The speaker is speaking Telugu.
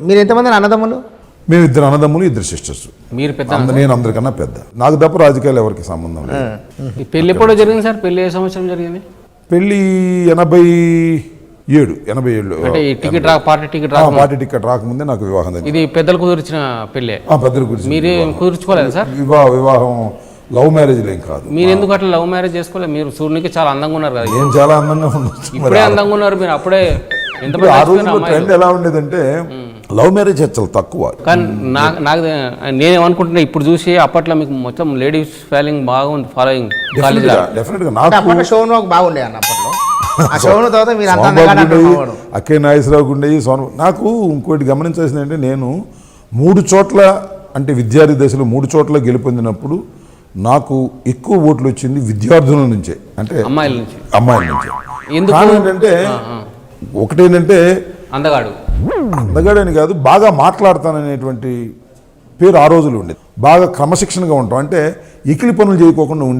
మీరు ఎంతమంది అన్నదమ్ములు? మేము 2 అన్నదమ్ములు 2 సిస్టర్స్. మీరు పెద్ద నేను అందరికన్నా పెద్ద. నాకు తప్ప రాజకీయాలు ఎవరికి సంబంధం లేదు. ఈ పెళ్లి ఎప్పుడో జరిగింది సార్? పెళ్లి ఏ సంవత్సరం జరిగింది? పెళ్ళి 87 అంటే ఈ ticket party ticket party ticket రాకముందే నాకు వివాహం జరిగింది. ఇది పెద్దలు కుదిర్చిన పెళ్ళే? పెద్దల గురించి మీరే కుదుర్చుకోలేదు సార్? వివాహం లవ్ మ్యారేజ్ ఏం కాదు. మీరు ఎందుకు అట్లా లవ్ మ్యారేజ్ చేసుకోలేదు? మీరు సూర్యునికి చాలా అందంగా ఉన్నారు కదా. నేను చాలా అందంగా ఉండొచ్చు. ఇప్పుడే అందంగా ఉన్నారు మీరు, అప్పుడే ఎంత ఆ రోజుల్లో ట్రెండ్ ఎలా ఉండేదంటే లవ్ మ్యారేజ్ చాలా తక్కువ. కానీ నాకు నేనేమనుకుంటున్నా, ఇప్పుడు చూసి అప్పట్లో మీకు మొత్తం లేడీస్ ఫాలోయింగ్ బాగుంది, ఫాలోయింగ్ డెఫినెట్ గా. నాకు అప్పట్లో షోను బాగుండే అన్న అప్పట్లో. ఆ షోను తర్వాత మీరు అక్కే నాగేశ్వరరావు ఉండేవి. నాకు ఇంకోటి గమనించాల్సింది అంటే, నేను 3 చోట్ల అంటే విద్యార్థి దశలో 3 చోట్ల గెలుపొందినప్పుడు నాకు ఎక్కువ ఓట్లు వచ్చింది విద్యార్థుల నుంచే, అంటే అమ్మాయిల నుంచి. కారణం ఏంటంటే ఒకటేంటంటే అందగాడని కాదు, బాగా మాట్లాడతాననేటువంటి పేరు ఆ రోజులు ఉండేది. బాగా క్రమశిక్షణగా ఉంటాం, అంటే ఎకిలి పనులు చేయకోకుండా ఉండేవాడు.